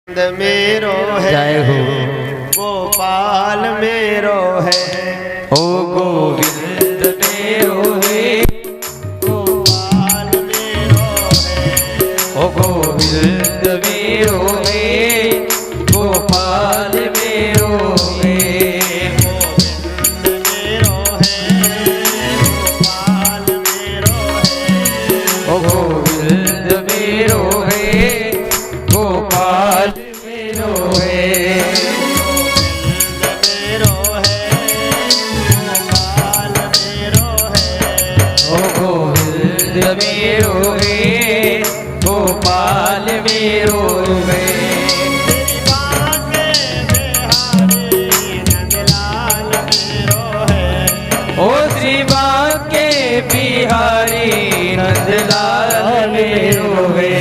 मेरो है जय हो गोपाल मेरो है ओ गोविंद मेरो है गोपाल मेरो है ओ गोविंद मेरो है गोपाल मेरो है गोविंद मेरो है गोपाल मेरो है ओ गोविंद मेरो है गोपाल मेरो है ओ गोविंद मेरो है गोपाल मेरो है ओ श्री बांके बिहारी नंदलाल मेरो है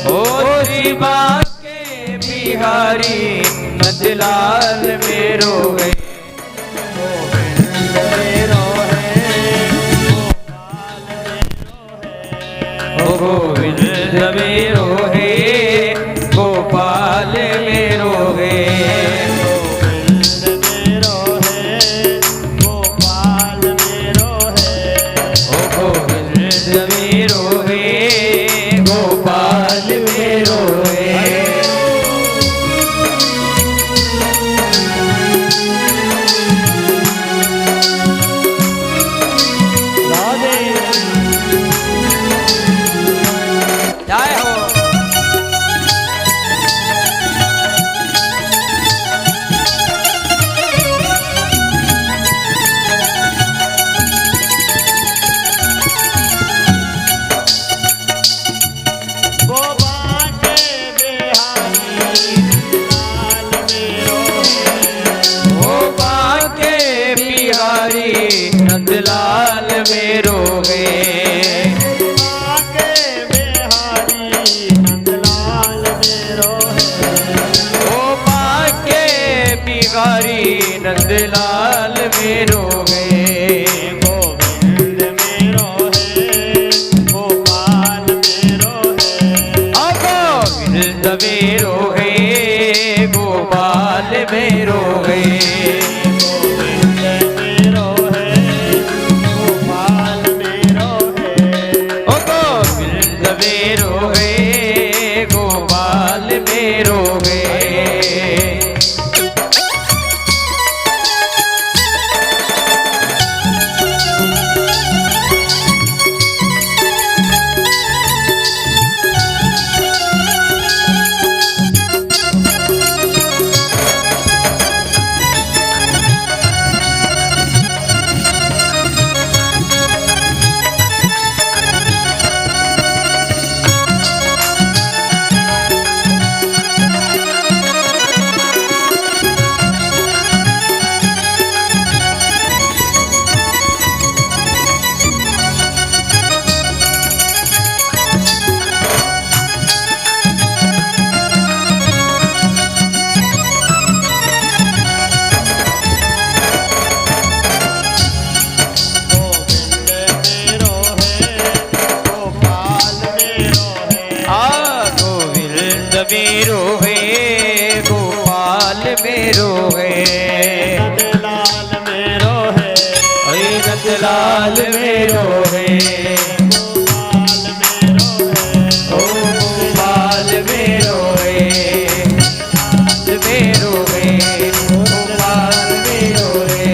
ओ श्री बांके बिहारी नंदलाल मेरो है ओ गोविंद मेरो है गोपाल मेरो है ओ गोविंद मेरो है गोपाल मेरो है जय हो ओ बांके बिहारी नंदलाल मेरो है ओ बांके बिहारी नंदलाल मेरो है ओ गोविंद मेरो है गोपाल मेरो है ओ गोविंद मेरो है गोपाल मेरो है गोविंद मेरो है गोपाल मेरो है नंदलाल मेरो है ओ गोपाल मेरो है मेरो है गोपाल मेरो है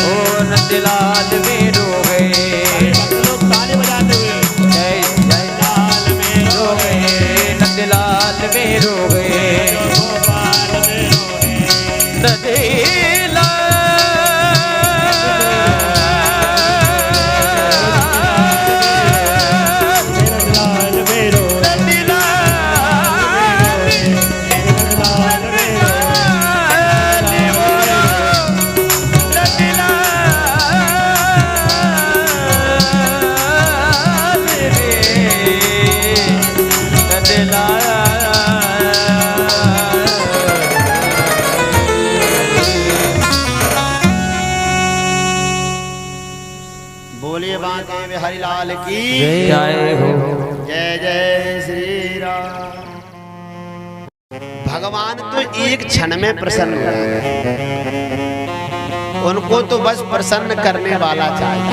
ओ नंदलाल मेरो है जय जय लाल मेरो है नंदलाल मेरो है बोलिए बांके बिहारी लाल की जय हो। जय जय श्री राम। भगवान तो एक क्षण में प्रसन्न हो गए, उनको तो बस प्रसन्न करने वाला चाहिए।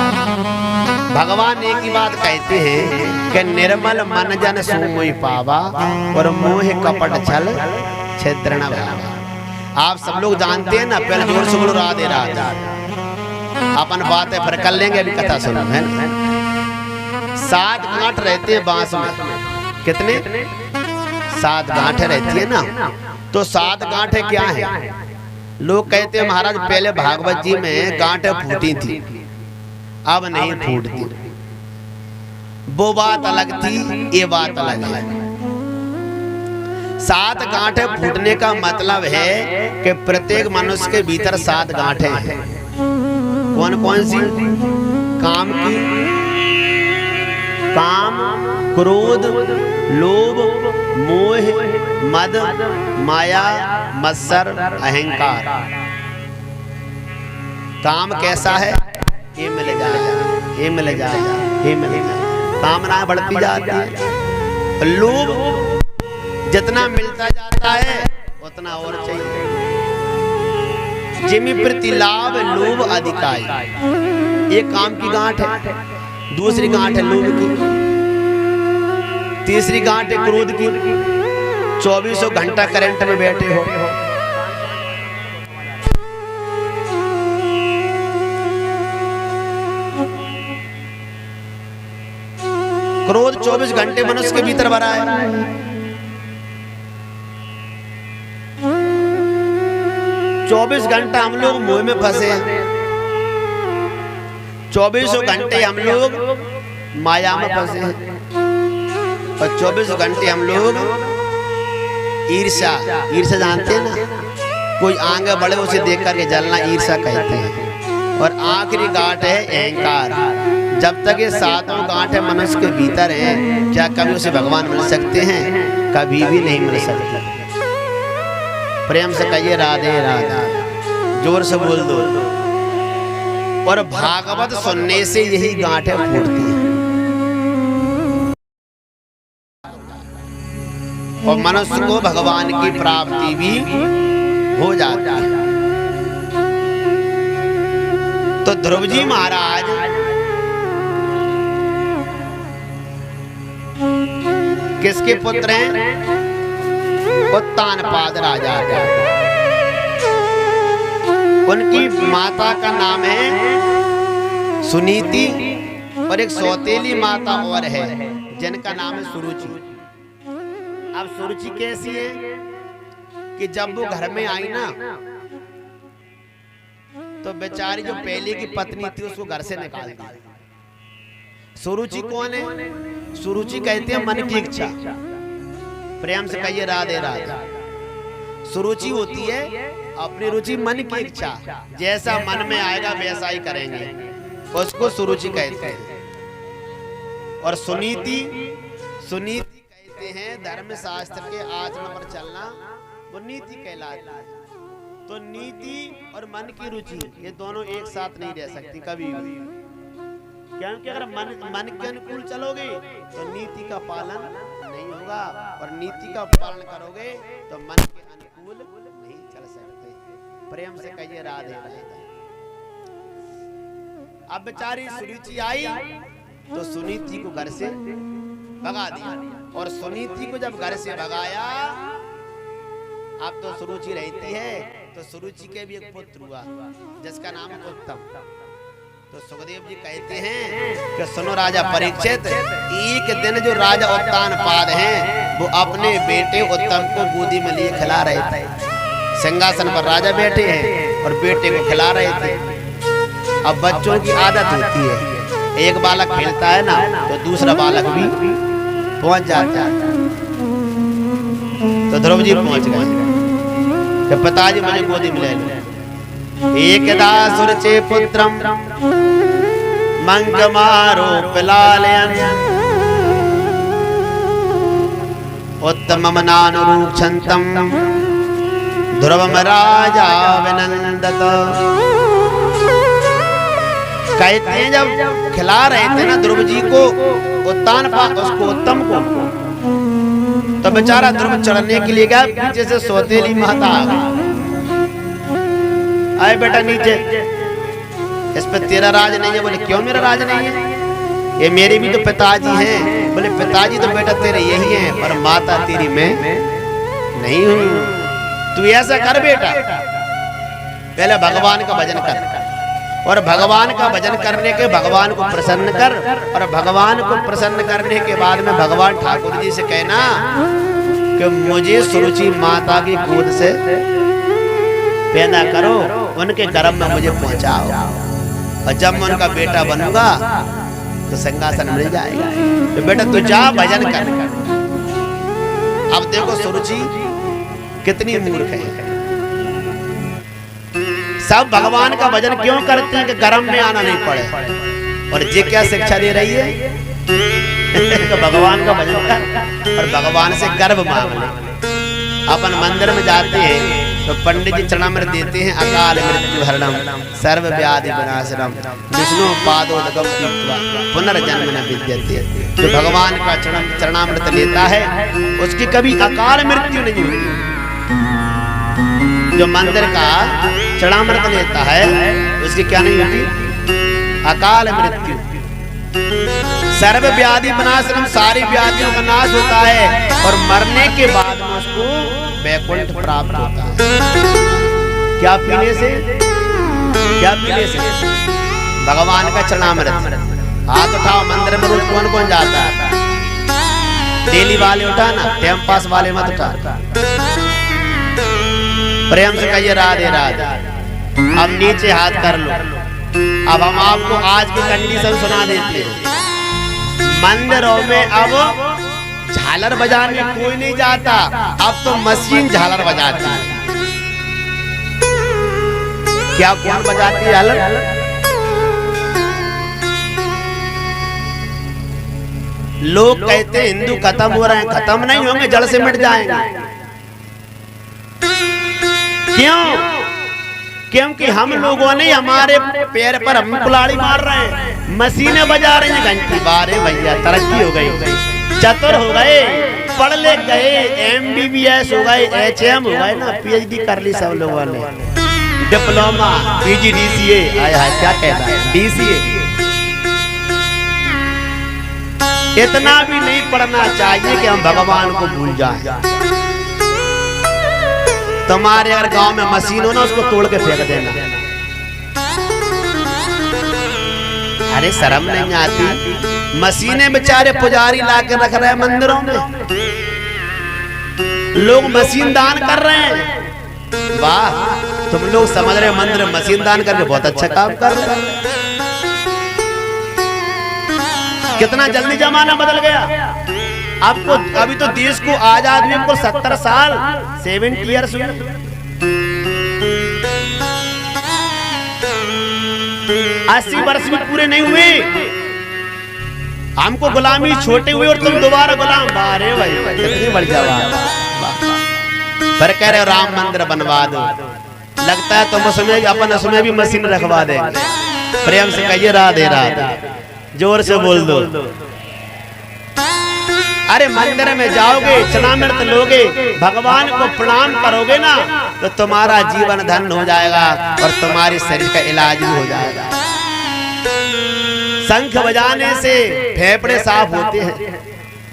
भगवान एक ही बात कहते हैं कि निर्मल मन जन सो मोहि पावा और मोह कपट छल छिद्र न भावा। आप सब लोग जानते हैं ना, पहले जोर से बोलो राधे राधे। अपन बातें फिर कर लेंगे, अभी कथा सुनो है ना। 7 गांठ रहते हैं बांस में, कितने 7 गांठें रहती है ना। तो 7 गांठें क्या है? लोग कहते हैं महाराज पहले भागवत जी में गांठें फूटी थी, अब नहीं फूटती। वो बात अलग थी, ये बात अलग है। 7 गांठें फूटने का मतलब है कि प्रत्येक मनुष्य के भीतर 7 गांठें हैं। कौन कौन सी? काम की, काम, क्रोध, लोभ, मोह, मद, माया, मत्सर, अहंकार। काम कैसा है? ये मिल जाए, ये मिल जाए, ये मिल जाए, कामनाएं बढ़ती जाती है। लोभ जितना मिलता जाता है उतना और चाहिए। जिमि प्रति लाभ लोभ अधिकाई, एक काम की गांठ है। दूसरी गांठ है लोभ की, तीसरी गांठ है क्रोध की। 24 घंटा करंट में बैठे हो, क्रोध 24 घंटे मनुष्य के भीतर भरा है। 24 घंटा हम लोग मोह में फंसे हैं, 24 घंटे हम लोग माया में फंसे हैं, और 24 घंटे हम लोग ईर्ष्या। ईर्ष्या जानते हैं ना, कोई आगे बढ़े उसे देख करके जलना ईर्ष्या कहते हैं। और आखिरी गांठ है अहंकार। जब तक ये 7 गांठ मनुष्य के भीतर हैं, क्या कभी उसे भगवान मिल सकते हैं? कभी भी नहीं मिल सकते। प्रेम से कहिए राधे राधे, जोर से बोल दो। और भागवत सुनने से यही गांठें फूटती हैं और मनुष्य को भगवान की प्राप्ति भी हो जाती है। तो ध्रुव जी महाराज किसके पुत्र हैं? उत्तानपाद राजा का। उनकी माता का नाम है सुनीति, और एक सौतेली माता और है जिनका नाम है सुरुचि। अब सुरुचि कैसी है कि जब वो घर में आई ना, तो बेचारी जो पहले की पत्नी थी उसको घर से निकाल दी। सुरुचि कौन है? सुरुचि कहते हैं मन की इच्छा। प्रेम से कहिए राधे राधे। सुरुचि होती है अपनी रुचि, मन की इच्छा, जैसा मन में आएगा वैसा ही करेंगे, उसको सुरुचि कहते हैं। और सुनीति, सुनीति कहते हैं धर्म शास्त्र के आचरण पर चलना, वो नीति कहलाती है। तो नीति और मन की रुचि ये दोनों एक साथ नहीं रह सकती कभी भी, क्योंकि अगर मन के अनुकूल चलोगे तो नीति का पालन नहीं होगा, और नीति का पालन करोगे तो मन के अनुकूल नहीं चल सकते। प्रेम से कहिए राधे राधे। अब बेचारी सुनीति आई तो सुनीति को घर से भगा दिया, और सुनीति को जब घर से भगाया, अब तो सुरुचि रहती है, तो सुरुचि के भी एक पुत्र हुआ जिसका नाम है उत्तम। तो सुखदेव जी कहते हैं कि सुनो राजा परीक्षित, एक दिन जो राजा उत्तानपाद हैं वो अपने बेटे उत्तम को गोदी में लिए खिला रहे थे। सिंहासन पर राजा बैठे हैं और बेटे को खिला रहे थे। अब बच्चों की आदत होती है, एक बालक खेलता है ना तो दूसरा बालक भी पहुंच जाता है। तो ध्रुव जी पहुंच गए कि पिताजी मुझे गोदी में ले लो। एकदा सुरचे पुत्रम मंगमारो पिलालयन उत्तमम नानुरूक्षन्तम ध्रुवम राजा विनंदत। कहते हैं जब खिला रहे थे ना ध्रुव जी को उत्तान उसको उत्तम को, तो बेचारा ध्रुव चढ़ने के लिए गया, पीछे से सौतेली माता आ गई। आए बेटा नीचे, इस पे तेरा राज नहीं है। बोले क्यों मेरा राज नहीं है? ये मेरे भी तो पिताजी हैं। बोले पिताजी तो बेटा तेरे यही हैं, पर माता तेरी मैं नहीं हूँ। तू ऐसा कर बेटा, पहले भगवान का भजन कर, और भगवान का भजन करने के भगवान को प्रसन्न कर, और भगवान को प्रसन्न करने के बाद में भगवान ठाकुर जी से कहना कि मुझे सुरुचि माता की गोद से पैदा करो, उनके गर्भ में मुझे पहुंचाओ, और जब मैं उनका बेटा बनूंगा तो सिंहासन मिल जाएगा। तो बेटा तू जा भजन कर। अब देखो सुरुचि कितनी मूर्ख है। सब भगवान का भजन क्यों करते हैं कि गर्भ में आना नहीं पड़े। और ये क्या शिक्षा दे रही है तो भगवान का भजन कर और भगवान से गर्भ मांग ले। अपन मंदिर में जाते हैं तो पंडित जी चरणामृत देते हैं, अकाल मृत्यु हरणम सर्व व्याधि विनाशनम विष्णु पादोदकम पीत्वा पुनर्जन्म न विद्यते। जो भगवान का चरणामृत लेता है उसकी कभी अकाल मृत्यु नहीं होती। जो मंदिर का चरणामृत लेता है उसकी क्या नहीं होती? अकाल मृत्यु। सर्व व्याधि विनाशनम, सारी व्याधियों का नाश होता है, और मरने के बाद में उसको वैकुंठ प्राप्त होता है। क्या पीने से? क्या पीने से? भगवान का चरणामृत। हाथ उठाओ, मंदिर में रोज कौन कौन जाता है? डेली वाले उठाना, टाइम पास वाले मत उठा। प्रेम से कहिए राधे राधे। अब नीचे हाथ कर लो। अब हम आपको आज की कंडीशन सुना देते हैं। मंदिरों में अब झालर बजाने कोई नहीं जाता, अब तो मशीन झालर बजाती है। क्या कौन बजाती है झालर? लोग कहते हैं हिंदू खत्म हो रहे हैं। खत्म नहीं होंगे, जड़ से मिट जाएंगे। क्यों? क्योंकि हम लोगों ने हमारे पैर पर हम कुल्हाड़ी मार रहे हैं, मशीनें बजा रही हैं घंटी। बारे भैया तरक्की हो गई, चतुर हो गए, पढ़ ले गए, MBBS हो गए, HM हो गए ना, PhD कर ली सब लोगों ने, डिप्लोमा PG DCA। आया क्या कहना है? DCA। इतना भी नहीं पढ़ना चाहिए कि हम भगवान को भूल जाएं। तुम्हारे अगर गांव में मशीन हो ना, उसको तोड़ के फेंक देना। अरे शर्म नहीं आती? मशीनें बेचारे पुजारी ला के रख रहे हैं मंदिरों में, लोग मशीन दान कर रहे हैं। वाह, तुम लोग समझ रहे हो मंदिर में मशीन दान करके बहुत अच्छा काम कर रहे हैं। कितना जल्दी जमाना बदल गया। आपको अभी तो देश को आजाद हुए को 70 साल 70 ईयर्स हुए। 80 वर्ष भी पूरे नहीं हुए। हमको गुलामी छोटे हुए और तुम दोबारा गुलाम। अरे भाई कितनी बढ़िया बात। पर कह रहे हो राम मंदिर बनवा दो, लगता है तुम उसमें अपन उसमें भी मशीन रखवा देंगे। प्रेम से कहिए राधे राधे, जोर से बोल दो। अरे मंदिर में जाओगे, चरणामृत लोगे, भगवान को प्रणाम करोगे ना, तो तुम्हारा जीवन धन हो जाएगा और तुम्हारे शरीर का इलाज भी हो जाएगा। शंख बजाने से फेफड़े साफ होते हैं,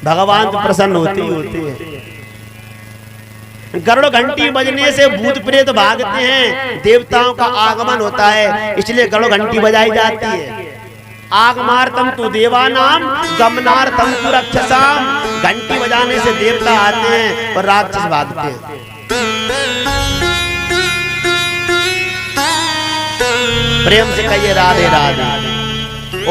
भगवान तो प्रसन्न होते ही होते हैं। गरुड़ घंटी बजने से भूत प्रेत भागते हैं, देवताओं का आगमन होता है, इसलिए गरुड़ घंटी बजाई जाती है। आगमार्तम तु देवानाम गमनार्थम तु रक्षसाम। घंटी बजाने से देवता आते हैं और राक्षस भागते हैं। प्रेम से कहिए राधे राधे।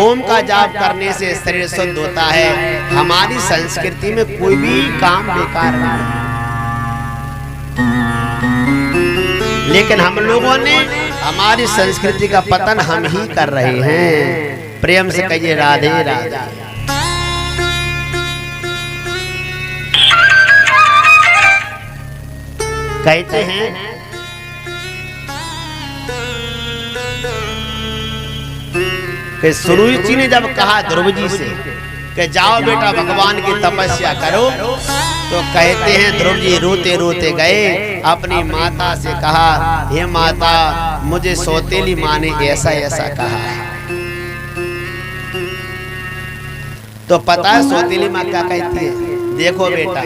ओम का जाप करने से शरीर शुद्ध होता है। हमारी संस्कृति में कोई भी काम बेकार नहीं, लेकिन हम लोगों ने हमारी संस्कृति का पतन हम ही कर रहे हैं। प्रेम से कहिए राधे राधे। कहते हैं कि सुरुचि ने जब कहा ध्रुव जी से कि जाओ बेटा भगवान की तपस्या करो, तो कहते हैं ध्रुव जी रोते रोते गए, अपनी माता से कहा, हे माता, मुझे सौतेली माँ ने ऐसा ऐसा कहा है। तो पता है सौतेली माँ क्या कहती है? देखो बेटा,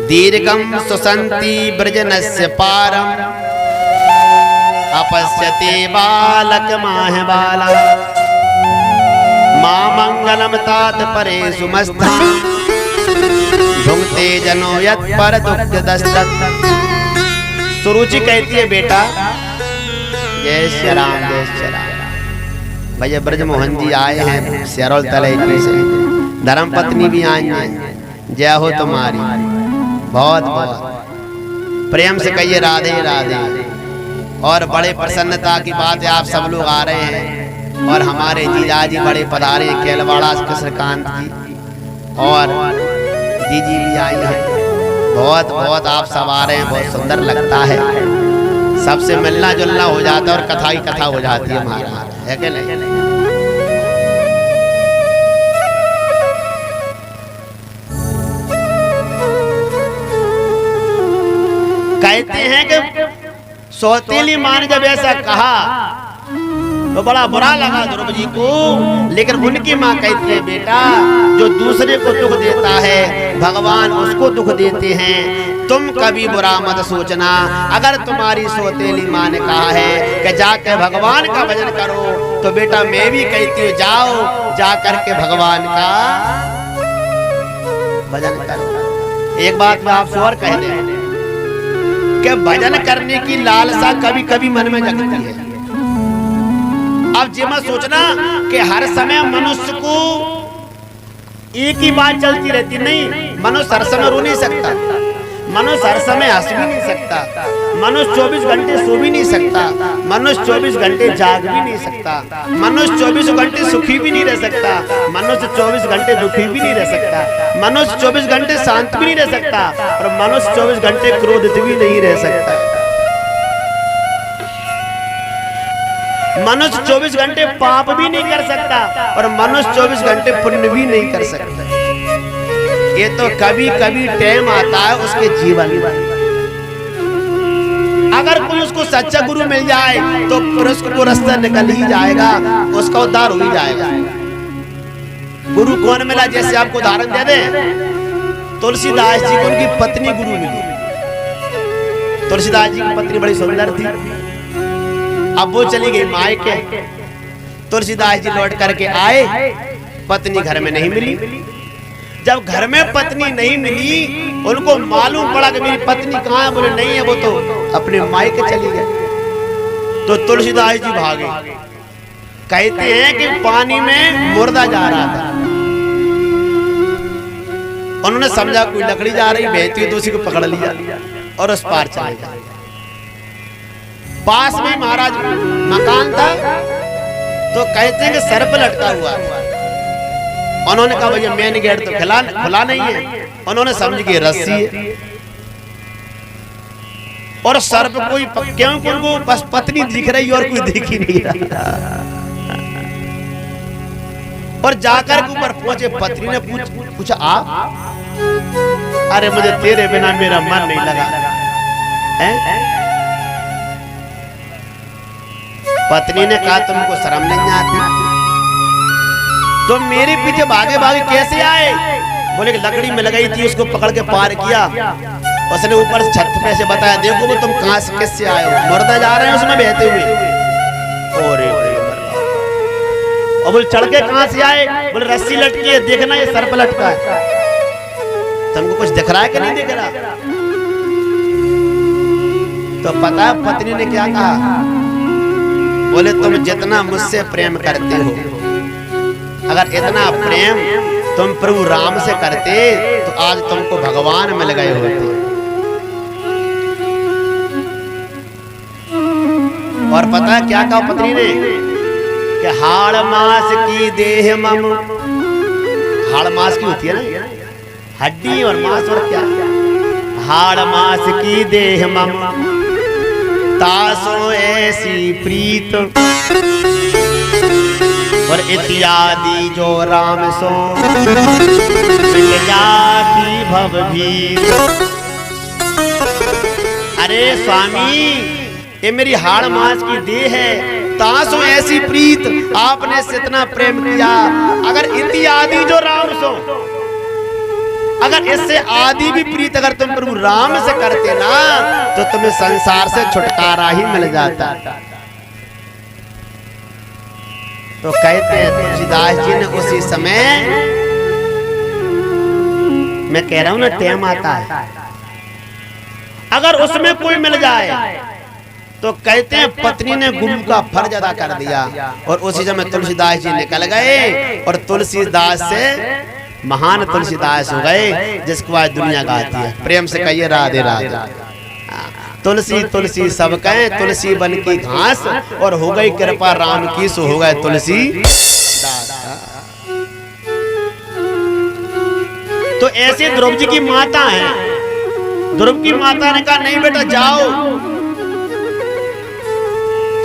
दीर्घम सुसंति ब्रजनस्य पारम अपश्यते बालक माह बाला मां मंगलम तात परे सुमस्त भुंगते जनो यत पर दुख दस्तक। सुरुचि कहती है बेटा, जय श्री राम, जय श्री राम। भैया ब्रजमोहन जी आए हैं सियारोल तलैकी से, धर्मपत्नी भी आई हैं, जय हो तुम्हारी। बहुत बहुत प्रेम से कहिए राधे राधे। और बड़े प्रसन्नता की बात है, आप सब लोग आ रहे हैं और हमारे जीजाजी बड़े पधारे, केलवाड़ा कृष्णकांत जी और दीदी भी आई हैं। बहुत बहुत आप सब आ रहे हैं, बहुत सुंदर लगता है, सबसे मिलना जुलना हो जाता है और कथा ही कथा हो जाती है हमारा, है कि नहीं? कहते हैं कि सौतेली माँ ने जब ऐसा कहा तो बड़ा बुरा लगा ध्रुव जी को, लेकिन उनकी माँ कहती है बेटा, जो दूसरे को दुख देता है भगवान उसको दुख देते हैं, तुम कभी बुरा मत सोचना। अगर तुम्हारी सौतेली माँ ने कहा है कि जाकर भगवान का भजन करो, तो बेटा मैं भी कहती हूँ जाओ, जा करके भगवान का भजन करो। एक बात मैं आपसे और कह दें कि भजन करने की लालसा कभी कभी मन में जगती है। अब जी मत सोचना कि हर समय मनुष्य को एक ही बात चलती रहती, नहीं। मनुष्य हर समय रो नहीं सकता, मनुष्य हर समय हंस भी नहीं सकता, मनुष्य 24 घंटे सो भी नहीं सकता, मनुष्य 24 घंटे जाग भी नहीं सकता, मनुष्य 24 घंटे सुखी भी नहीं रह सकता, मनुष्य 24 घंटे दुखी भी नहीं रह सकता, मनुष्य 24 घंटे शांत भी नहीं रह सकता, और मनुष्य 24 घंटे क्रोधित भी नहीं रह सकता। मनुष्य 24 घंटे पाप भी नहीं कर सकता और मनुष्य 24 घंटे पुण्य भी नहीं कर सकता। ये तो कभी कभी टाइम आता है उसके जीवन में, अगर कोई उसको सच्चा गुरु मिल जाए तो उसको रास्ता निकल ही जाएगा, उसका उद्धार हो ही जाएगा। गुरु कौन मिला? जैसे आपको उदाहरण दे दें, तुलसीदास जी को उनकी पत्नी गुरु मिली। तुलसीदास जी की पत्नी बड़ी सुंदर थी, अब वो चली गई मायके। तुलसीदास जी लौट करके आए, पत्नी घर में नहीं मिली। जब घर में पत्नी नहीं मिली, उनको मालूम पड़ा कि मेरी पत्नी कहाँ है। बोले नहीं है, वो तो अपने मायके चली गई। तो तुलसीदास जी भागे। कहते हैं कि पानी में मुर्दा जा रहा था, उन्होंने समझा कोई लकड़ी जा रही बहती हुई, तो उसी को पकड़ लिया और उस पार चले गए। पास में महाराज मकान था, तो कहते हैं कि सर पर लटका हुआ। उन्होंने कहा भैया मेन गेट तो खुला नहीं है। उन्होंने समझ के रस्सी है और सर पे कोई, क्योंकि उनको बस पत्नी दिख रही और कोई दिख ही नहीं रहा। और जाकर के ऊपर पहुंचे, पत्नी ने पूछा आप? अरे मुझे तेरे बिना मेरा मन नहीं लगा है? पत्नी ने कहा तुमको शर्म नहीं आती? तुम मेरे पीछे भागे भागे कैसे आए? बोले कि लकड़ी में लगाई थी, उसको पकड़ के पार किया। उसने ऊपर छत पे से बताया, देखो वो तुम कहां से किससे आए हो? मुर्दा जा रहे हैं उसमें बहते हुए। और बोले चढ़ के कहां से आए? बोले रस्सी लटकी है, देखना ये सर पर लटका है। तुमको कुछ दिख रहा है कि नहीं दिख रहा? तो पता है पत्नी ने क्या कहा? बोले तुम जितना मुझसे प्रेम करते हो, अगर इतना प्रेम तुम प्रभु राम से करते तो आज तुमको भगवान मिल गए होते। और पता है क्या कहा पत्नी ने? कि हाड़ मास की देह मम। हाड़ मास की होती है ना, हड्डी और मांस, और क्या? हाड़ मास की देह मम तासो ऐसी प्रीत और इत्यादि जो राम सो मिट जाती भवभीत। अरे स्वामी, ये मेरी हाड़ मांस की देह है, तासो ऐसी प्रीत, आपने इससे इतना प्रेम किया। अगर इत्यादि जो राम सो, अगर इससे आदि भी प्रीत अगर तुम प्रभु राम से करते ना, तो तुम्हें संसार से छुटकारा ही मिल जाता। तो कहते हैं तुलसीदास जी ने उसी समय, मैं कह रहा हूं ना, टेम आता है, अगर उसमें कोई मिल जाए तो कहते हैं पत्नी ने गुरु का फर्ज अदा कर दिया। और उसी समय तुलसीदास जी निकल गए और तुलसीदास से महान तुलसीदास हो गए, जिसको आज दुनिया गाती है। प्रेम से कहिए राधे राधे। तुलसी तुलसी सब कहे, तुलसी बन की घास, और हो गई कृपा राम की, सो हो गए तुलसी दास। तो ऐसे ध्रुव जी की माता है। ध्रुव की माता ने कहा नहीं बेटा जाओ।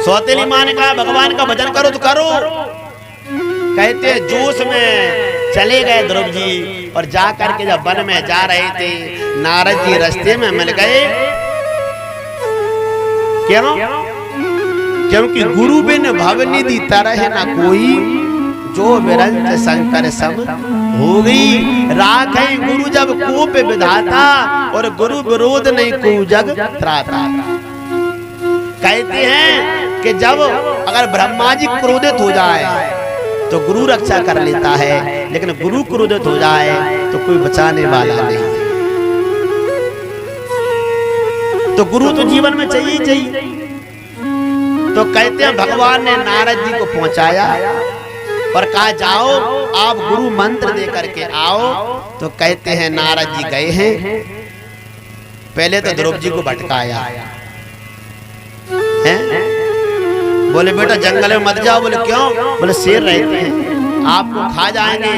सौतेली मां ने कहा भगवान का भजन करो तो करो। कहते जोश में चले गए ध्रुव जी, और जा करके जब वन में जा रहे थे, नारद जी रास्ते में मिल गए। क्यों? क्योंकि गुरु बिन भवनिधि तरह न कोई, जो विरंच शंकर सब हो गई। राखे गुरु जब कोप विधाता, और गुरु विरोध नहीं को जग त्राता। कहते हैं कि जब अगर ब्रह्मा जी क्रोधित हो जाए तो गुरु रक्षा कर लेता है, लेकिन गुरु क्रोधित हो जाए तो कोई बचाने वाला नहीं। तो गुरु तो जीवन में चाहिए चाहिए। तो कहते हैं भगवान ने नारद जी को पहुंचाया और कहा जाओ आप गुरु मंत्र दे करके आओ। तो कहते हैं नारद जी गए हैं। पहले तो ध्रुव जी को भटकाया है? बोले बेटा जंगल में मत जाओ। बोले क्यों? बोले शेर रहते हैं, आपको खा जाएंगे।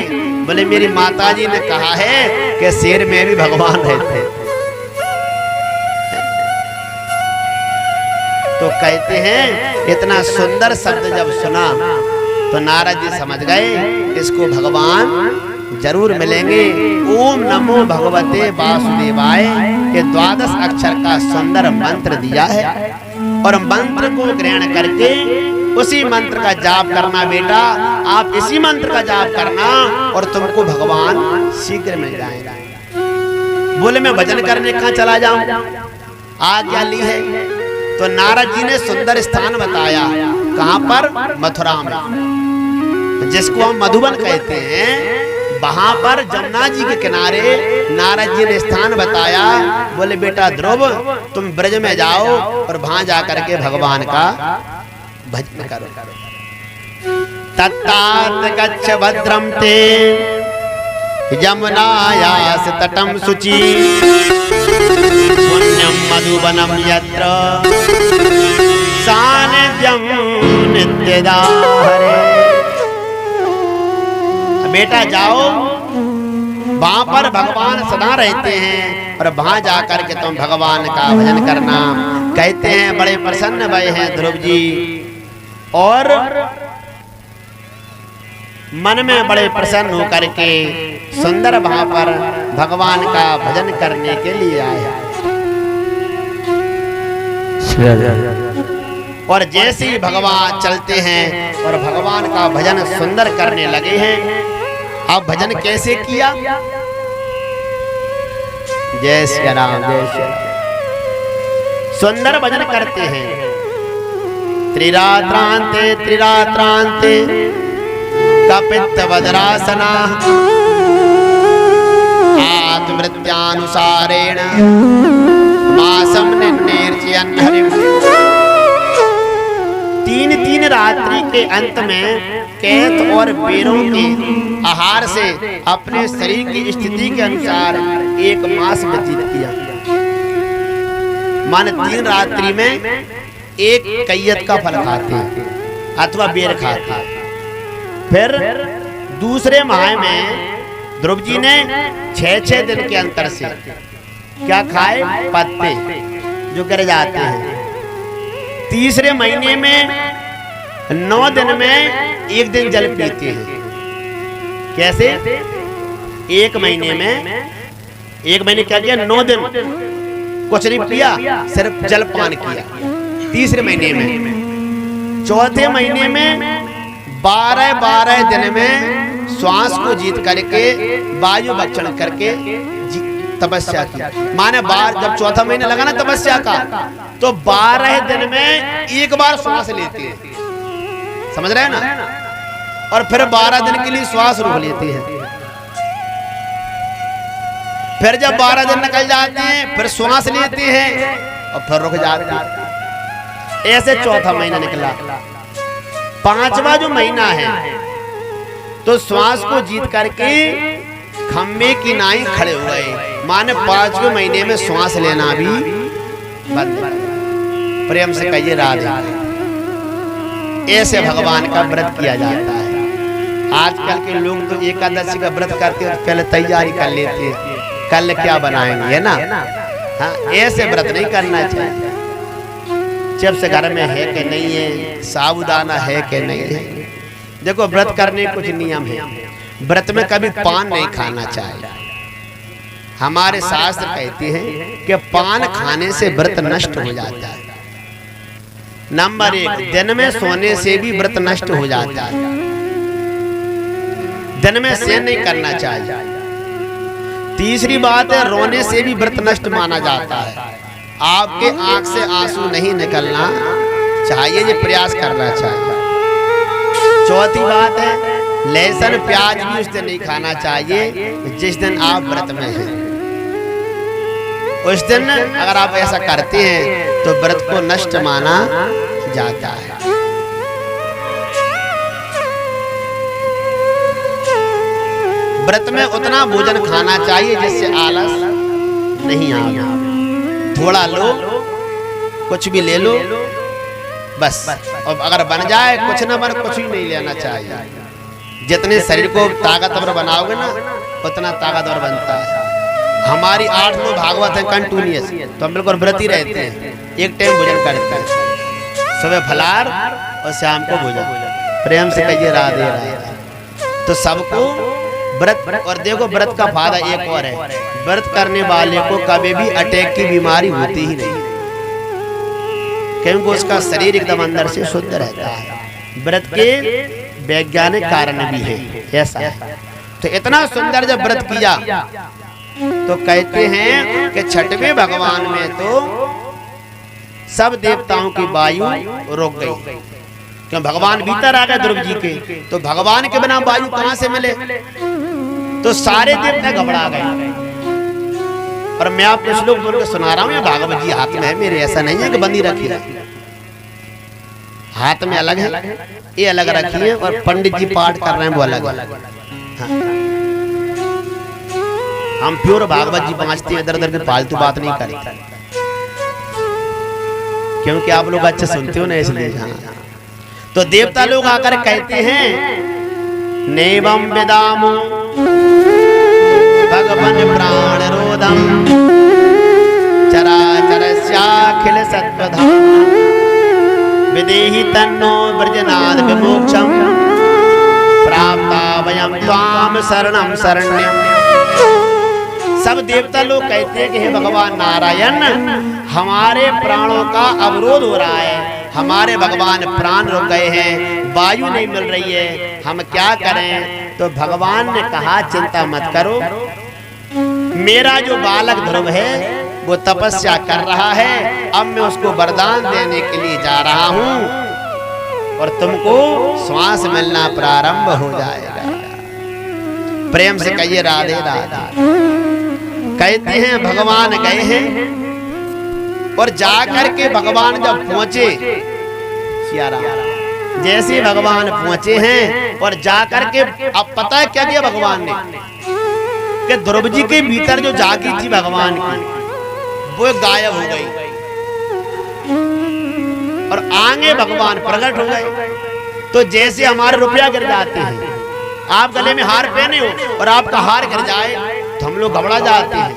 बोले मेरी माताजी ने कहा है कि शेर में भी भगवान रहते हैं। तो कहते हैं इतना सुंदर शब्द जब सुना तो नारद जी समझ गए इसको भगवान जरूर मिलेंगे। ओम नमो भगवते वासुदेवाय, ये 12 अक्षर का सुंदर मंत्र दिया है, और मंत्र को ग्रहण करके उसी मंत्र का जाप करना बेटा। आप इसी मंत्र का जाप करना और तुमको भगवान शीघ्र मिल जाएगा। बोले मैं भजन करने कहाँ चला जाऊं, आज्ञा ली है। तो नारद जी ने सुंदर स्थान बताया। कहां पर? मथुरा में, जिसको हम मधुबन कहते हैं। वहां पर जमुना जी के किनारे नारद जी ने स्थान बताया। बोले बेटा ध्रुव तुम ब्रज में जाओ और वहां जाकर के भगवान का भजन करो। तत्तात गच्छ भद्रम ते यमुनायास तटम शुचि, पुण्यम मधुबनम यत्र सानिध्यम नित्यदा हरे। बेटा जाओ, वहां पर भगवान सदा रहते हैं, और वहां जाकर के तुम भगवान का भजन करना। कहते हैं बड़े प्रसन्न भय हैं ध्रुव जी, और मन में बड़े प्रसन्न होकर के सुंदर वहां पर भगवान का भजन करने के लिए आए। और जैसे ही भगवान चलते हैं और भगवान का भजन सुंदर करने लगे हैं। अब भजन कैसे किया? जय श्री राम, जय श्री राम। सुंदर भजन करते हैं। त्रिरात्रांते त्रिरात्रांते कपित वज्रासना, आत्मवृत्यानुसारेण मासम निर्चयन् हरिं। 3 रात्रि के अंत में कैत और बेरों के आहार से अपने शरीर की स्थिति के अनुसार 1 मास व्यतीत किया। मान 3 रात्रि में 1 कैयत का फल खाते हैं अथवा बेर खाते हैं। फिर दूसरे माह में ध्रुव जी ने 6 दिन के अंतर से क्या खाए? पत्ते जो गिर जाते हैं। तीसरे महीने में 9 दिन में 1 दिन जल पीते हैं। कैसे? 1 महीने में 1 महीने क्या किया? 9 दिन कुछ नहीं पिया, सिर्फ जलपान किया। तीसरे महीने में, चौथे महीने में 12 दिन में श्वास को जीत करके वायु भक्षण करके तपस्या की। माने जब चौथा महीना लगा ना तपस्या का, तो 12 दिन में 1 बार श्वास लेते हैं, समझ रहे हैं ना? और फिर 12 दिन के लिए श्वास रोक लेते हैं। फिर जब 12 दिन निकल जाते हैं फिर श्वास लेते हैं और फिर रुक जाते हैं। ऐसे चौथा महीना निकला। 5वां जो महीना है तो श्वास को जीत करके खम्बे की नाई खड़े हो गए। माने 5वें महीने में श्वास लेना भी बंद। प्रेम से कहिए राधे। ऐसे भगवान का व्रत किया जाता है। आजकल के लोग तो एकादशी का व्रत करते हैं, पहले तैयारी कर लेते हैं, कल क्या बनाएंगे, है ना? हाँ, ऐसे व्रत नहीं करना चाहिए। चिप्स घर में है कि नहीं है, साबुदाना है कि नहीं है। देखो, व्रत करने कुछ नियम है। व्रत में कभी पान नहीं खाना चाहिए। हमारे शास्त्र कहते हैं कि पान खाने से व्रत नष्ट हो जाता है। नंबर 1, दिन में सोने से भी व्रत नष्ट हो जाता है। दिन में शयन नहीं करना चाहिए। तीसरी बात है, रोने से भी व्रत नष्ट माना जाता है। आपके आंख से आंसू नहीं निकलना चाहिए, ये प्रयास करना चाहिए। चौथी बात है, लहसुन प्याज भी उस दिन नहीं खाना चाहिए जिस दिन आप व्रत में हैं। उस दिन अगर आप ऐसा करते हैं तो व्रत को नष्ट माना जाता है। व्रत में उतना भोजन खाना चाहिए जिससे आलस नहीं आए। थोड़ा लो, कुछ भी ले लो बस। और अगर बन जाए कुछ ना बन, कुछ ही नहीं लेना चाहिए। जितने शरीर को ताकतवर बनाओगे ना उतना ताकतवर बनता है। हमारी 8-9 भागवत है कंटिन्यूअस, तो हम बिल्कुल व्रत ही रहते हैं। एक टाइम भोजन करते हैं, सुबह फलाहार और शाम को भोजन। प्रेम से कहिए राधे राधे। तो सबको व्रत, और देखो व्रत का फायदा एक और है, व्रत करने वाले को कभी भी अटैक की बीमारी होती ही नहीं, क्योंकि उसका शरीर एकदम अंदर से शुद्ध रहता है। व्रत के वैज्ञानिक कारण भी है, ऐसा है। तो इतना सुंदर जब व्रत किया तो कहते हैं कि 6वें भगवान में तो सब देवताओं की वायु रुक गई, क्यों? भगवान भीतर आ गए ध्रुव जी के, तो भगवान के बिना वायु कहां से मिले? तो सारे देवता घबरा गए। और मैं आपको श्लोक बोल के सुना रहा हूं, ये भागवत जी हाथ में है मेरे, ऐसा नहीं है कि बंदी रखी है, हाथ में अलग है, ये अलग रखी है, और पंडित जी पाठ कर रहे हैं वो अलग है। हाँ। हम प्योर भागवत जी पहुंचते हैं, इधर उधर की फालतू बात नहीं करते, क्योंकि आप लोग अच्छे सुनते हो ना, इसलिए। हाँ। तो देवता लोग आकर कहते हैं, नेवम विदामो भगवन प्राण रोदम चराचरस्याखिल सत्वधाम विदेहि तन्नो ब्रजनाद विमोक्षम प्राप्ता वयम त्वाम शरणम शरण्यम। सब देवता लोग कहते हैं कि हे भगवान नारायण, हमारे प्राणों का अवरोध हो रहा है, हमारे भगवान प्राण रुक गए हैं, वायु नहीं मिल रही है, हम क्या करें? तो भगवान ने कहा, चिंता मत करो, मेरा जो बालक ध्रुव है वो तपस्या कर रहा है, अब मैं उसको वरदान देने के लिए जा रहा हूं और तुमको श्वास मिलना प्रारंभ हो जाएगा। प्रेम से कहिए राधे राधे। कहते हैं भगवान गए हैं, और जाकर के भगवान जब पहुंचे, जैसे भगवान पहुंचे हैं और जाकर के, अब पता है क्या किया भगवान ने? कि ध्रुव जी के भीतर जो जागी थी भगवान की, वो गायब हो गई और आगे भगवान प्रकट हो गए। तो जैसे हमारे रुपया गिर जाते हैं, आप गले में हार पहने हो और आपका हार गिर जाए तो हम लोग घबरा जाते हैं,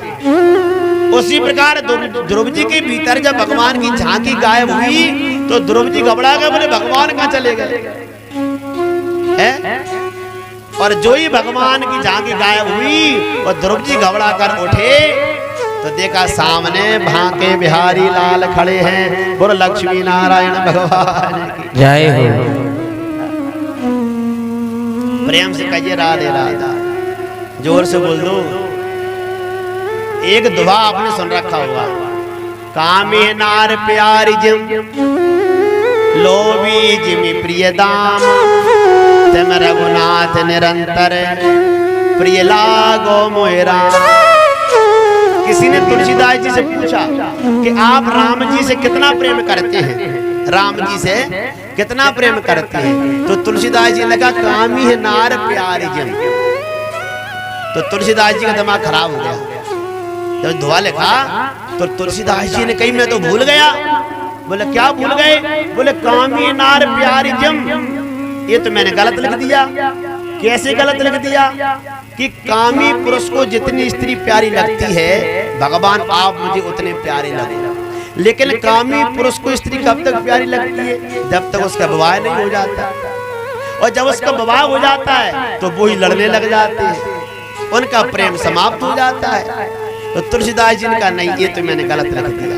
उसी प्रकार ध्रुव जी के भीतर जब भगवान की झांकी गायब हुई तो तो ध्रुव जी घबरा गए, बोले भगवान कहाँ चले गए हैं? और जो ही भगवान की झांकी गायब हुई और ध्रुव जी घबरा कर उठे तो देखा सामने भांके बिहारी लाल खड़े हैं। बोलो लक्ष्मी नारायण भगवान की जय हो। प्रेम से कहिए राधे राधे, जोर से बोल दो। एक दुआ आपने सुन रखा होगा, कामे नार प्यारी जिम लोभी जिमि प्रिय दाम, तम रघुनाथ निरंतर प्रिय लागो मोहि राम। किसी ने तुलसीदास जी से पूछा कि आप राम जी से कितना प्रेम करते हैं, राम जी से कितना प्रेम करते हैं? तो तुलसीदास जी ने कहा कामी है नार प्यारी जिम। तो तुलसीदास जी का दिमाग खराब हो गया। जब दुआ लिखा तो तुलसीदास जी ने कही मैं तो भूल गया। बोले क्या भूल गए? बोले कामी नार प्यारी जिम। ये तो मैंने गलत लिख दिया। कैसे गलत लिख दिया? कि कामी पुरुष को जितनी स्त्री प्यारी लगती है भगवान आप मुझे उतने प्यारे लगे। लेकिन कामी पुरुष को स्त्री कब तक प्यारी लगती है? जब तक उसका विवाह नहीं हो जाता। और जब उसका विवाह हो जाता है तो वो ही लड़ने लग जाते हैं, उनका प्रेम समाप्त हो जाता है। तो तुलसीदास जी ने कहा नहीं, ये तो मैंने गलत लिख दिया,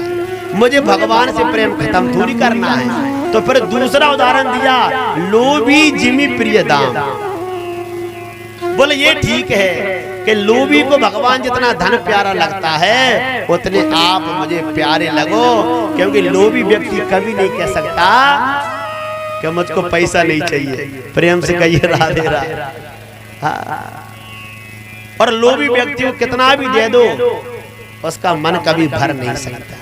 मुझे भगवान से प्रेम खत्म थोड़ी करना है। तो फिर दूसरा उदाहरण दिया, लोभी जिमि प्रिय दाम। बोले ये ठीक है कि लोभी को भगवान जितना धन प्यारा लगता है उतने आप मुझे प्यारे लगो, क्योंकि लोभी व्यक्ति कभी नहीं कह सकता कि मुझको पैसा नहीं चाहिए। प्रेम से कहिए राधे राधे। और लोभी व्यक्ति को कितना भी दे दो उसका मन कभी भर नहीं सकता।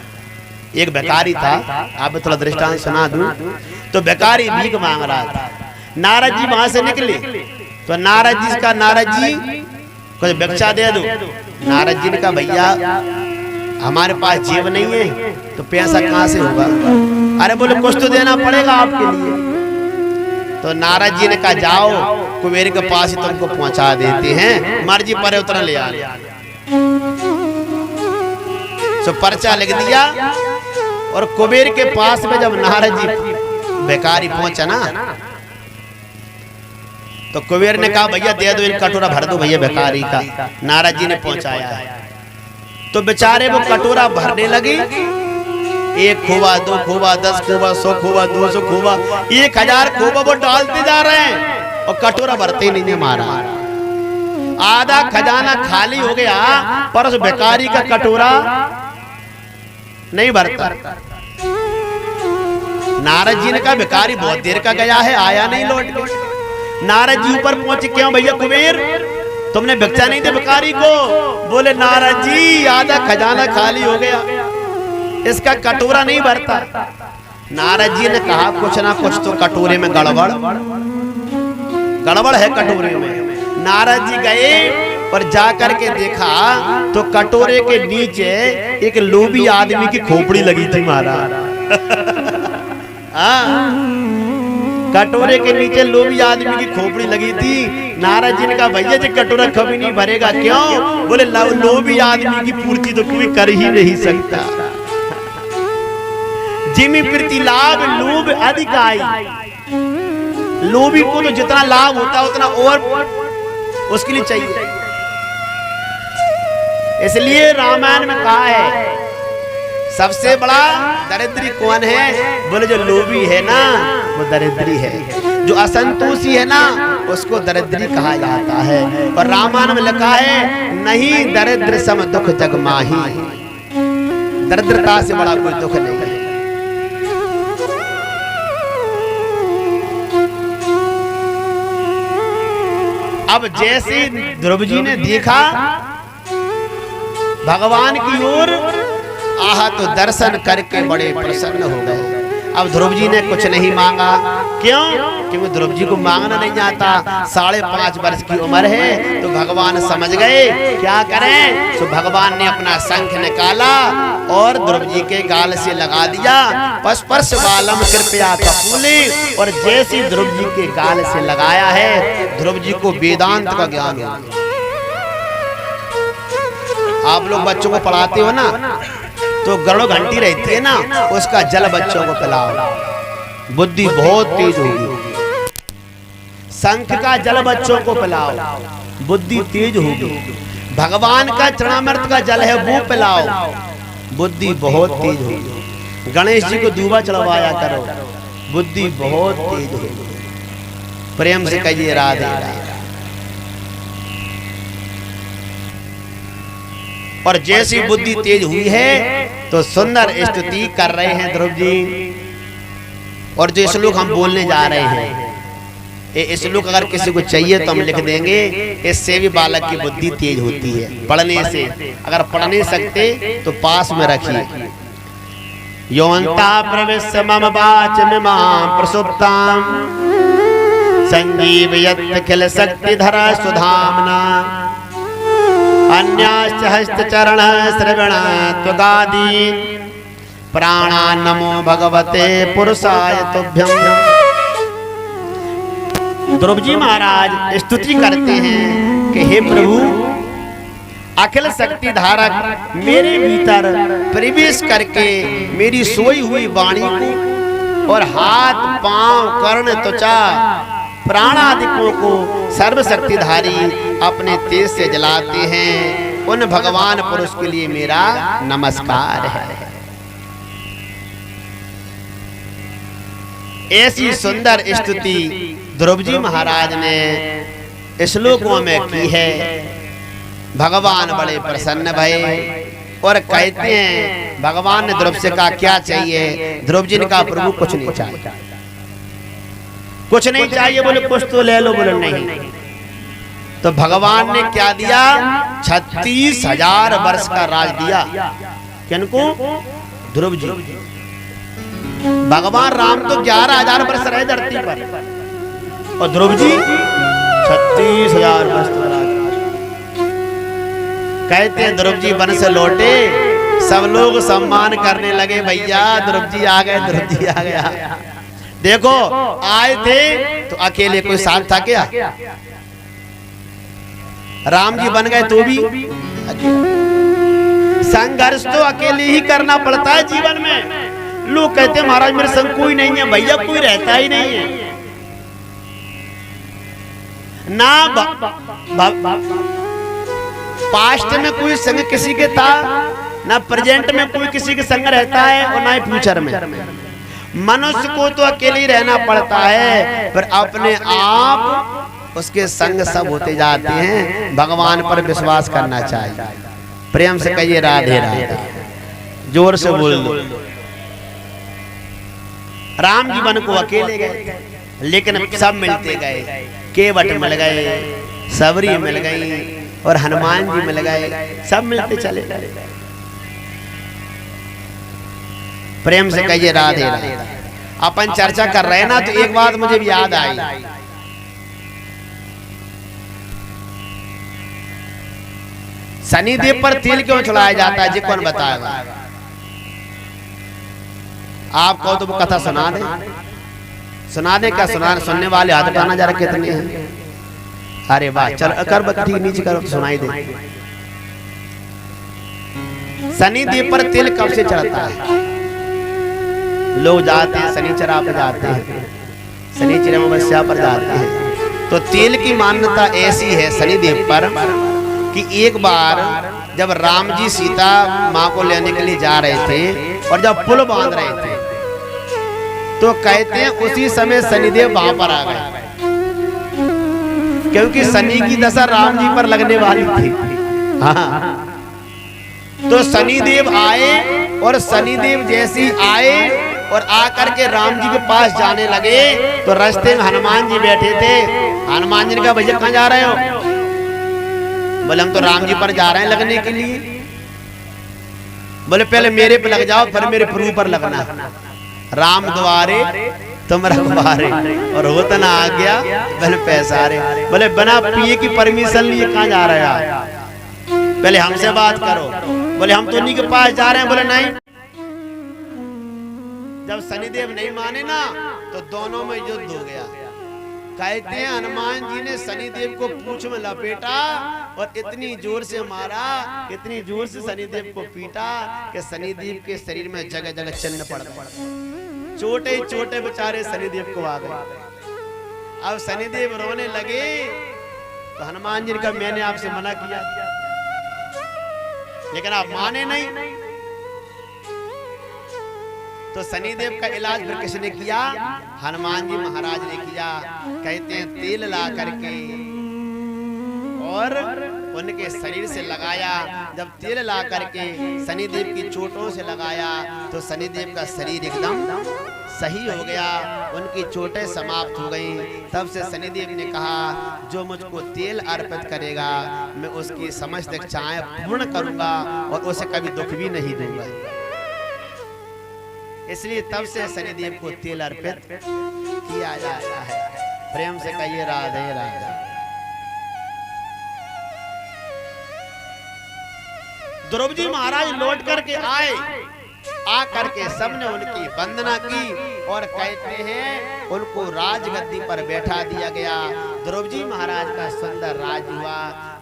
एक भिखारी था, आप थोड़ा दृष्टांत सुना दूं। तो भिखारी भीख मांग रहा था, नारद जी वहां से निकले तो नारद जी कुछ भिक्षा दे दो। नारद जी ने कहा भैया हमारे पास जेब नहीं है तो पैसा कहाँ से होगा? अरे बोले कुछ तो देना पड़ेगा आपके लिए। तो नारद जी ने कहा जाओ कुबेर के पास ही तुमको पहुंचा देते हैं, मर्जी पड़े उतना ले आ। तो पर्चा लिख दिया और कुबेर के पास में जब नारद जी भिखारी पहुंचा ना तो कुबेर ने कहा भैया दे दो, इन कटोरा भर दो भैया भिखारी का। नारद जी ने पहुंचाया है तो बेचारे वो कटोरा भरने लगे। 1 खोवा 2 खोवा 10 खोवा 100 खोवा 200 खोवा 1000 खोवा वो डालते जा रहे हैं और कटोरा भरते ही नहीं मारा। आधा खजाना खाली हो गया पर उस भिखारी का कटोरा नहीं भरता। नारद जी ने कहा भिखारी बहुत देर का गया है, आया नहीं लौट के। नारद जी ऊपर पहुंचे, क्यों भैया कुबेर तुमने भिक्षा नहीं दी भिखारी को? बोले नारद जी आधा खजाना खाली हो गया, इसका कटोरा नहीं भरता। नारद जी ने कहा कुछ ना कुछ तो कटोरे में गड़बड़ है कटोरे में। नारद जी गए और जाकर के देखा तो कटोरे के नीचे एक लोभी आदमी की खोपड़ी लगी थी महाराज। कटोरे के नीचे लोभी आदमी की खोपड़ी लगी थी। नारद जी ने कहा भैया जी कटोरा कभी नहीं भरेगा। क्यों? बोले लोभी आदमी की पूर्ति तो कोई कर ही नहीं सकता। जिमि प्रीति लाभ लोभ अधिक आई। लोभी को तो जितना लाभ होता है उतना और उसके लिए चाहिए। इसलिए रामायण में कहा है सबसे बड़ा दरिद्री कौन है? बोले जो लोभी है ना वो दरिद्री है, जो असंतोषी है ना उसको दरिद्री कहा जाता है। और रामायण में लिखा है नहीं दरिद्र सम दुख जग माही। दरिद्रता से बड़ा कोई दुख नहीं है। अब जैसे ध्रुव जी ने देखा भगवान की ओर, आहा तो दर्शन करके बड़े प्रसन्न हो गए। अब ध्रुव जी ने कुछ नहीं मांगा। क्यों? क्योंकि ध्रुव जी को मांगना नहीं आता। 5.5 वर्ष की उम्र है तो भगवान समझ गए क्या करें। तो भगवान ने अपना शंख निकाला और ध्रुव जी के गाल से लगा दिया, स्पर्श बालम कृपया कपूले। और जैसे ध्रुव जी के गाल से लगाया है ध्रुव जी को वेदांत का ज्ञान हो गया। आप लोग बच्चों को पढ़ाते हो ना तो गरुड़ घंटी रहती है ना, उसका जल बच्चों को पिलाओ। बुद्धि बहुत तेज होगी। शंख का जल बच्चों को पिलाओ, बुद्धि तेज होगी। भगवान का चरणामृत का जल है वो पिलाओ, बुद्धि बहुत तेज होगी। गणेश जी को दूबा चढ़वाया करो, बुद्धि बहुत तेज होगी। प्रेम से कहिए राधे राधे। और जैसी बुद्धि तेज हुई है तो सुंदर स्तुति कर रहे हैं ध्रुव जी। और जो श्लोक हम बोलने जा रहे हैं, ये श्लोक अगर किसी को चाहिए तो हम लिख देंगे। इससे भी बालक की बुद्धि तेज होती है पढ़ने से। अगर पढ़ नहीं सकते तो पास में रखिए। योन्ता प्रविश्य मम वाचमिमां प्रसुप्तां संजीवयत् किल शक्तिधरा सुधाम्ना अन्याश्च हस्तचरण श्रवण त्वगादीन् प्राणा नमो भगवते पुरुषाय तुभ्यं। ध्रुव जी महाराज स्तुति करते हैं कि हे प्रभु, अखिल शक्ति धारक मेरे भीतर प्रवेश करके मेरी सोई हुई वाणी को और हाथ पांव कर्ण त्वचा प्राणादिकों को सर्वशक्तिधारी अपने तेज से जलाते हैं। उन भगवान पुरुष के लिए मेरा नमस्कार है। ऐसी सुंदर स्तुति ध्रुव जी महाराज ने श्लोकों में की है। भगवान बड़े प्रसन्न भये और कहते हैं, भगवान ने ध्रुव से कहा क्या चाहिए? ध्रुव जी ने कहा प्रभु कुछ नहीं चाहिए। कुछ नहीं चाहिए? बोले कुछ तो ले लो। बोले नहीं। तो भगवान ने क्या दिया? 36,000 वर्ष का राज दिया। किनको? ध्रुव जी। भगवान राम तो 11,000 वर्ष रहे धरती पर और ध्रुव जी 36,000 वर्ष का राज। कहते हैं ध्रुव जी वन से लौटे, सब लोग सम्मान करने लगे, भैया ध्रुव जी आ गए, ध्रुव जी आ गया। देखो आए थे तो अकेले, कोई साथ था क्या? राम जी बन गए तो भी संघर्ष तो अकेले ही करना पड़ता है जीवन में। लोग कहते हैं महाराज मेरे संग कोई नहीं है। भैया कोई रहता ही नहीं है ना। पास्ट में कोई संग किसी के था ना, प्रेजेंट में कोई किसी के संग रहता है और ना ही फ्यूचर में। मनुष्य को तो अकेले ही रहना पड़ता है, पर अपने आप उसके संग सब होते जाते हैं। भगवान पर विश्वास करना चाहिए। प्रेम से कहिए राधे राधे, जोर से बोल दो। राम जी वन को अकेले गए, लेकिन सब मिलते गए। केवट मिल गए, सबरी मिल गई और हनुमान जी मिल गए, सब मिलते चले गए। प्रेम से कहिए राधे राधे। अपन चर्चा कर रहे हैं ना, तो एक बात मुझे भी याद आई। शनिदेव पर तिल क्यों चढ़ाया जाता है? जी कौन बताएगा? आप कहो तो वो कथा सुना दे। सुना दे क्या? सुनने वाले हाथ उठाना जरा कितने हैं? अरे वाह, चल कर बकरी नीचे करो तो सुनाई दे। शनिदेव पर तिल कब से चढ़ता है? लोग जाते हैं शनिचरा पर जाते हैं, शनिचरा अमावस्या पर जाते हैं। तो तिल की मान्यता ऐसी है शनिदेव पर कि एक बार जब राम जी सीता माँ को लेने के लिए जा रहे थे और जब पुल बांध रहे थे, तो कहते हैं उसी समय शनिदेव वहां पर आ गए, क्योंकि शनि की दशा राम जी पर लगने वाली थी। हाँ, तो शनिदेव आए और शनिदेव जैसे आए और आकर के राम जी के पास जाने लगे, तो रास्ते में हनुमान जी बैठे थे। हनुमान जी ने कहा भैया कहाँ जा रहे हो? बोले हम तो राम जी पर जा रहे हैं लगने के लिए। बोले पहले मेरे पे लग जाओ, फिर मेरे प्रभु पर लगना। राम द्वारे तुम रखवारे, और होता ना आ गया पहले पैसा रे। बोले बिना पिए की परमिशन लिए कहाँ जा रहे हो? पहले हमसे बात करो। बोले हम तो उन्हीं के पास जा रहे हैं। बोले नहीं। जब शनिदेव नहीं माने ना, तो दोनों में युद्ध हो गया। कहते हैं हनुमान जी ने शनिदेव को पूंछ में लपेटा और इतनी जोर से मारा, इतनी जोर से शनिदेव को पीटा कि शनिदेव के शरीर में जगह जगह चिन्ह पड़ गए। छोटे छोटे बेचारे शनिदेव को आ गए। अब शनिदेव रोने लगे तो हनुमान जी ने कहा मैंने आपसे मना किया, लेकिन आप माने नहीं। तो शनिदेव का इलाज फिर किसने किया? हनुमान जी महाराज ने किया। कहते हैं तेल ला करके और उनके शरीर से लगाया। जब तेल ला करके शनिदेव की चोटों से लगाया तो शनिदेव का शरीर एकदम सही हो गया, उनकी चोटें समाप्त हो गईं। तब से शनिदेव ने कहा जो मुझको तेल अर्पित करेगा मैं उसकी समस्त इच्छाएं पूर्ण करूंगा और उसे कभी दुख भी नहीं दूंगा। इसलिए तब से शनिदेव को तेल अर्पित किया जाता है। प्रेम से कहिए राधे राधे। द्रौपदी महाराज लौट करके आए, आकर के सबने उनकी वंदना की और कहते हैं उनको राजगद्दी पर बैठा दिया गया। द्रौपदी महाराज का सुंदर राज हुआ।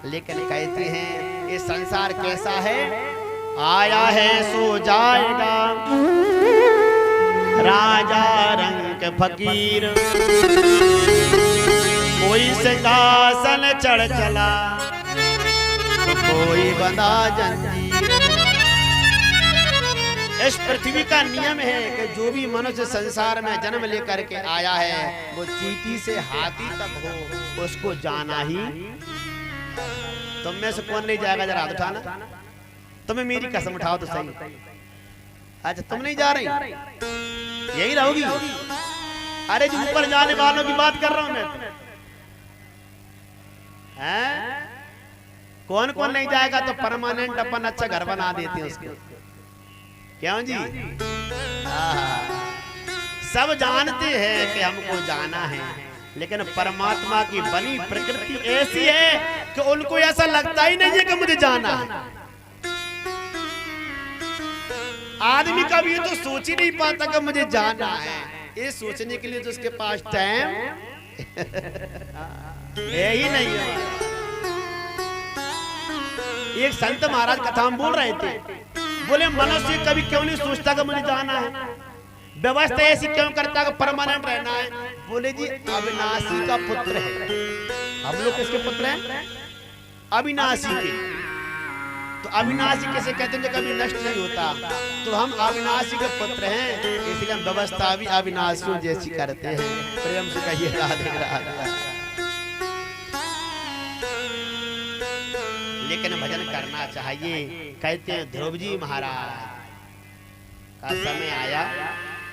लेकिन कहते हैं ये संसार कैसा है? आया है सो जाएगा, राजा रंग फकीर, कोई सिंहासन चढ़ चला तो कोई बंधा जंजीर। इस पृथ्वी का नियम है कि जो भी मनुष्य संसार में जन्म लेकर के आया है वो चींटी से हाथी तक हो उसको जाना ही। तुम में से कौन नहीं जाएगा? जरा हाथ उठाना। तुम्हें मेरी कसम उठाओ तो सही। अच्छा तुम नहीं जा रही, यही रहोगी? अरे जो ऊपर जाने वालों की बात कर रहा हूं मैं। हैं? कौन कौन नहीं जाएगा? तो परमानेंट अपन अच्छा घर बना देते हैं उसको। क्यों जी? सब जानते हैं कि हमको जाना है, लेकिन परमात्मा की बनी प्रकृति ऐसी है कि उनको ऐसा लगता ही नहीं है कि मुझे जाना है। आदमी कभी तो सोच ही नहीं पाता कि मुझे जाना है। ये सोचने के लिए तो उसके पास टाइम है ही नहीं है। एक संत महाराज कथा में बोल रहे थे, बोले मनुष्य कभी क्यों नहीं सोचता कि मुझे जाना है? व्यवस्था ऐसी क्यों करता कि परमानेंट रहना है? बोले जी अविनाशी का पुत्र है। हम लोग किसके पुत्र हैं? अविनाशी के। तो अविनाशी कैसे कहते हैं जो कभी नष्ट नहीं होता? तो हम अविनाशी के पुत्र हैं, इसलिए हम व्यवस्था भी अविनाशियों जैसी करते हैं। प्रेम से कहिए राधे राधे। लेकिन भजन करना चाहिए। कहते हैं द्रौपदी महाराज का समय आया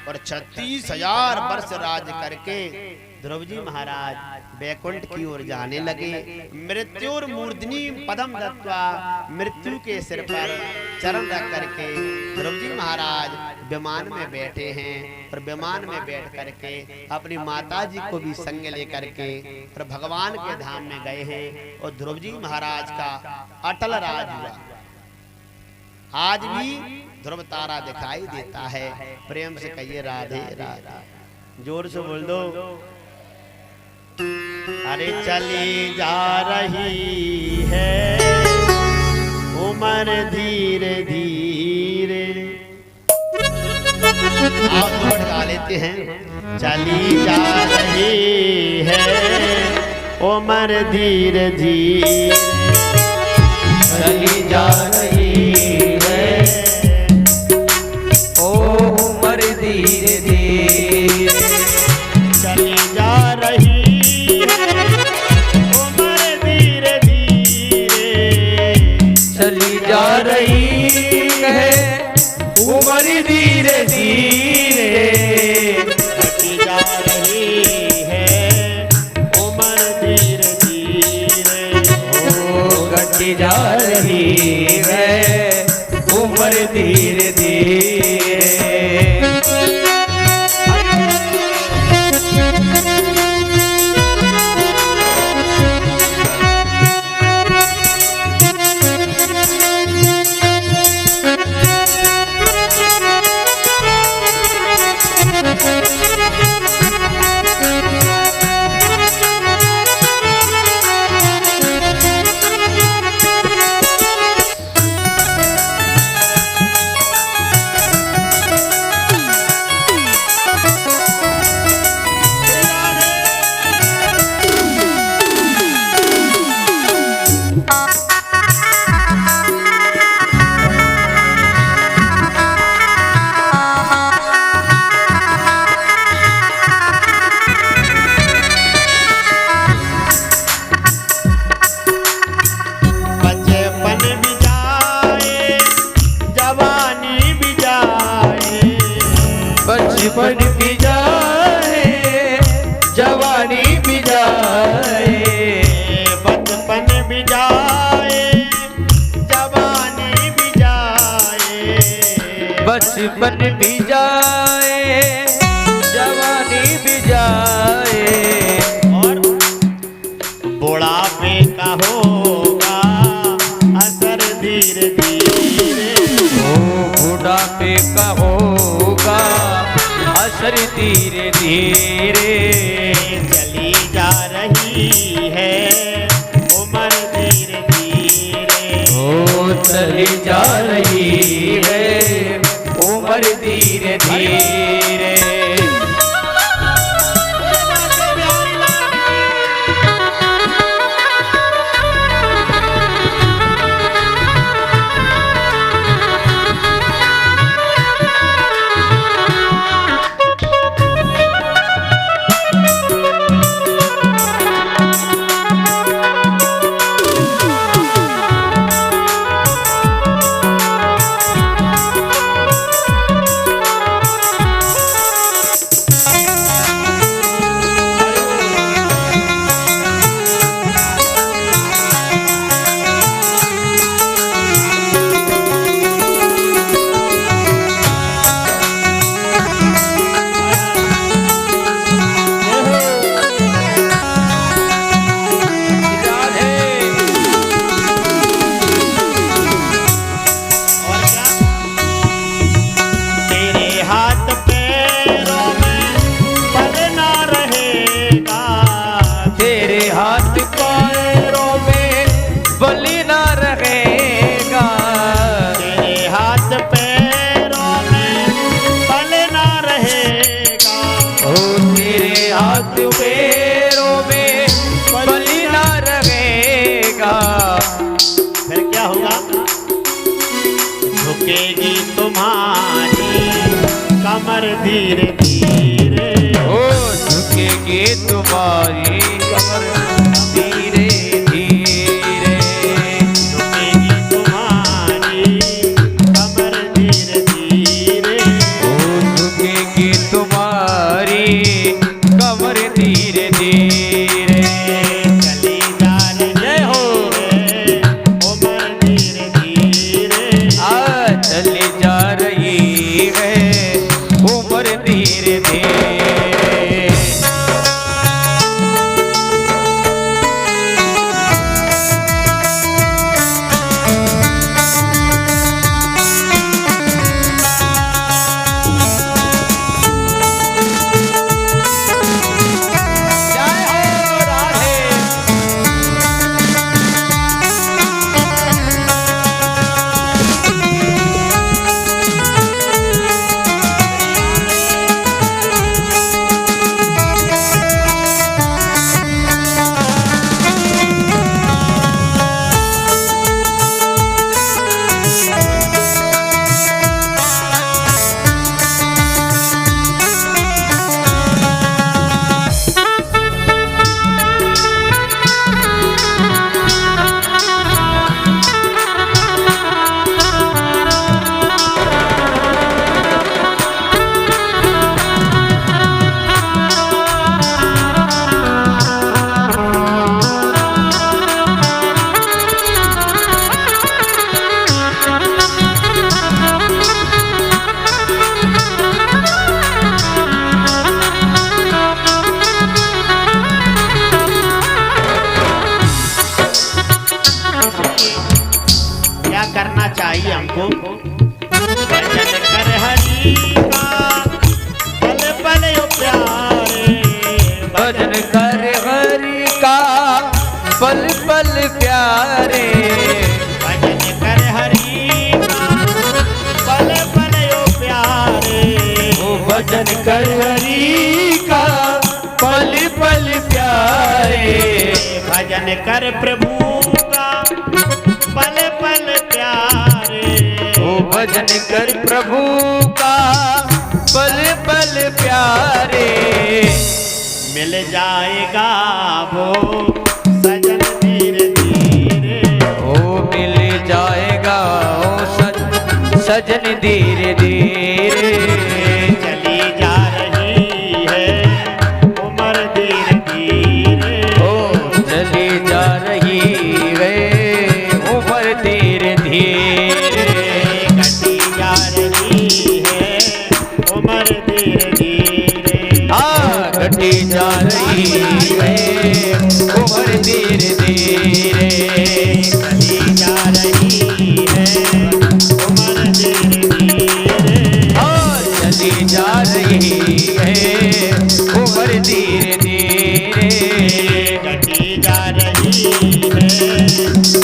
और 36,000 वर्ष राज करके द्रौपदी महाराज बैकुंठ की ओर जाने लगे। मृत्युर मूर्धनि पदम दत्वा, मृत्यु के सिर पर चरण रख करके द्रौपदी महाराज विमान में बैठे हैं और विमान में बैठ करके अपनी माता जी को भी संग लेकर के और भगवान के धाम में गए हैं। और द्रौपदी महाराज का अटल राज हुआ। आज भी ध्रुव तारा दिखाई देता है। प्रेम से कहिए राधे राधे। जोर से बोल दो। अरे चली जा रही है उम्र धीरे धीरे। आप जोड़ गा लेते हैं। चली जा रही है उम्र धीरे धीरे, चली जा रही है ओ उम्र धीरे धीरे। चली जा रही उम्र धीरे धीरे, चली जा रही है उम्र धीरे धीरे। घटी जा रही है उम्र धीरे धीरे, ओ घटी जा रही है उम्र धीरे धीरे। जाए, बचपन भी जाए जवानी भी जाए, बचपन भी जाए जवानी भी जाए, और बुढ़ापे का होगा असर धीरे धीरे, ओ बुढ़ापे का होगा असर धीरे धीरे, चली जा रही है उम्र धीरे धीरे, ओ चली जा रही है उम्र धीरे धीरे। झुकेगी तुम्हारी कमर धीरे धीरे, ओ झुकेगी तुम्हारी कमर धीरे धीरे, झुकेगी तुम्हारी कमर धीरे धीरे, ओ झुकेगी तुम्हारी कमर धीरे धीरे, चली जा रही है उम्र धीरे धीरे, चली जा रही है उम्र धीरे धीरे। करना चाहिए हमको, भजन कर हरि का पल पल ओ प्यारे, भजन कर हरि का पल पल प्यारे, भजन कर हरि का पल पल ओ प्यारे, ओ भजन कर हरि का पल पल प्यारे, भजन कर प्रभु का पल पल प्यारे, ओ भजन कर प्रभु का पल पल प्यारे, मिल जाएगा वो सजन धीरे धीरे, ओ मिल जाएगा ओ सजन धीरे धीरे, चली जा रही है उम्र धीरे धीरे, ओ रही है उम्र धीरे धीरे, चली जा रही है उम्र धीरे धीरे, और चली जा रही है उम्र धीरे धीरे, कटी जा रही है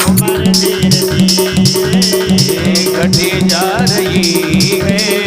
उम्र धीरे धीरे, घटी जा रही है